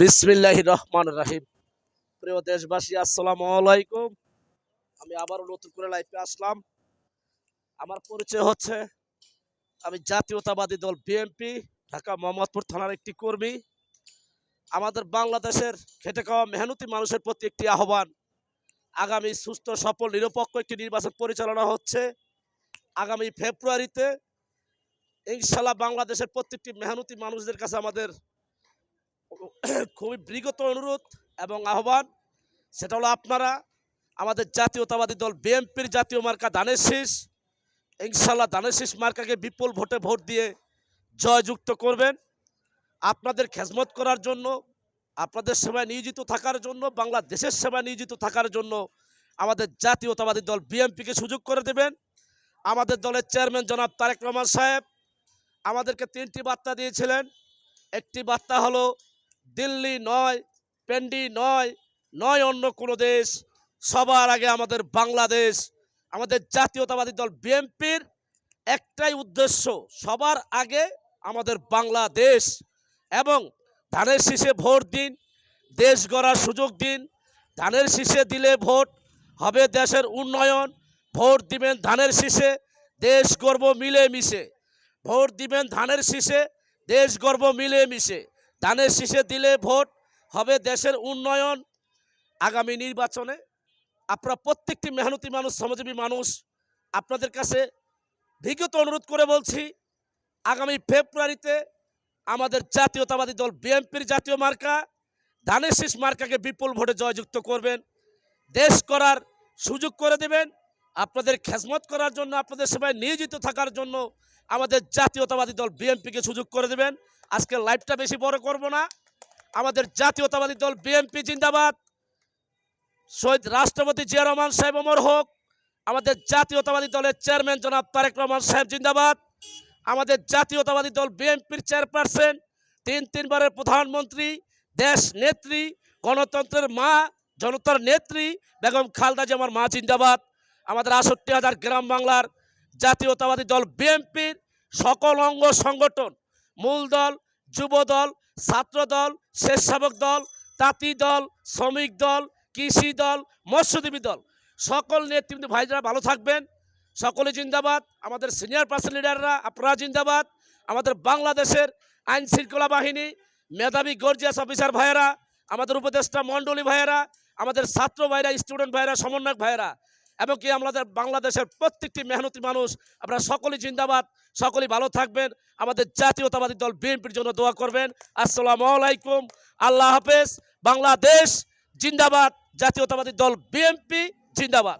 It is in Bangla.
বিসমিল্লাহির রহমানির রহিম। প্রিয় দেশবাসী, আসসালামু আলাইকুম। আমি আবারও নতুন করে লাইভে আসলাম। আমার পরিচয় হচ্ছে, আমি জাতীয়তাবাদী দল বিএনপি ঢাকা মোহাম্মদপুর থানার একটি কর্মী। আমাদের বাংলাদেশের খেটে খাওয়া মেহনতি মানুষের প্রতি একটি আহ্বান। আগামী সুস্থ সফল নিরপেক্ষ একটি নির্বাচন পরিচালনা হচ্ছে আগামী ফেব্রুয়ারিতে। ইনশাল্লাহ বাংলাদেশের প্রত্যেকটি মেহনতি মানুষদের কাছে আমাদের খুবই বিগত অনুরোধ এবং আহ্বান, সেটা হলো আপনারা আমাদের জাতীয়তাবাদী দল বিএনপির জাতীয় মার্কা ধানের শীষ, ইনশাল্লাহ ধানের শীষ মার্কাকে বিপুল ভোটে ভোট দিয়ে জয়যুক্ত করবেন। আপনাদের খেজমত করার জন্য, আপনাদের সেবায় নিয়োজিত থাকার জন্য, বাংলাদেশের সেবায় নিয়োজিত থাকার জন্য আমাদের জাতীয়তাবাদী দল বিএনপিকে সুযোগ করে দেবেন। আমাদের দলের চেয়ারম্যান জনাব তারেক রহমান সাহেব আমাদেরকে 3টি বার্তা দিয়েছিলেন। একটি বার্তা হলো, দিল্লি নয়, পেন্ডি নয়, নয় অন্য কোনো দেশ, সবার আগে আমাদের বাংলাদেশ। আমাদের জাতীয়তাবাদী দল বিএনপির একটাই উদ্দেশ্য, সবার আগে আমাদের বাংলাদেশ। এবং ধানের শীষে ভোট দিন, দেশ গড়ার সুযোগ দিন। ধানের শীষে দিলে ভোট হবে দেশের উন্নয়ন। ভোট দিবেন ধানের শীষে, দেশ গর্ব মিলেমিশে। ভোট দিবেন ধানের শীষে, দেশ গর্ব মিলেমিশে। ধানের শীষে দিলে ভোট হবে দেশের উন্নয়ন। আগামী নির্বাচনে আপনারা প্রত্যেকটি মেহনতি মানুষ, শ্রমজীবী মানুষ, আপনাদের কাছে বিগত অনুরোধ করে বলছি, আগামী ফেব্রুয়ারিতে আমাদের জাতীয়তাবাদী দল বিএনপির জাতীয় মার্কা ধানের শীষ মার্কাকে বিপুল ভোটে জয়যুক্ত করবেন। দেশ করার সুযোগ করে দেবেন। আপনাদের খেজমত করার জন্য, আপনাদের সেবায় নিয়োজিত থাকার জন্য আমাদের জাতীয়তাবাদী দল বিএনপিকে সুযোগ করে দেবেন। আজকে লাইভটা বেশি বড় করব না। আমাদের জাতীয়তাবাদী দল বিএনপি জিন্দাবাদ। শহীদ রাষ্ট্রপতি জিয়া রহমান সাহেব অমর হোক। আমাদের জাতীয়তাবাদী দলের চেয়ারম্যান জনাব তারেক রহমান সাহেব জিন্দাবাদ। আমাদের জাতীয়তাবাদী দল বিএনপির চেয়ারপারসন, তিনবারের প্রধানমন্ত্রী, দেশ নেত্রী, গণতন্ত্রের মা, জনতার নেত্রী বেগম খালেদা জিয়া আমার মা জিন্দাবাদ। আমাদের ৬৮,০০০ গ্রাম বাংলার জাতীয়তাবাদী দল বিএনপির সকল অঙ্গ সংগঠন, মূল দল, যুব দল, ছাত্র দল, স্বেচ্ছাসেবক দল, তাঁতি দল, শ্রমিক দল, কৃষি দল, মৎস্যজীবী দল, সকল নেতৃবৃন্দ ভাইরা ভালো থাকবেন। সকলে জিন্দাবাদ। আমাদের সিনিয়র পার্সন লিডাররা আপনারা জিন্দাবাদ। আমাদের বাংলাদেশের আইন শৃঙ্খলা বাহিনী, মেধাবী গর্জিয়াস অফিসার ভাইয়েরা, আমাদের উপদেষ্টা মণ্ডলী ভাইয়েরা, আমাদের ছাত্র ভাইরা, স্টুডেন্ট ভাইয়েরা, সমন্বয়ক ভাইয়েরা, এবং কি আমাদের বাংলাদেশের প্রত্যেকটি মেহনতি মানুষ, আপনারা সকলেই জিন্দাবাদ। সকলেই ভালো থাকবেন। আমাদের জাতীয়তাবাদী দল বিএনপির জন্য দোয়া করবেন। আসসালামু আলাইকুম। আল্লাহ হাফেজ। বাংলাদেশ জিন্দাবাদ। জাতীয়তাবাদী দল বিএনপি জিন্দাবাদ।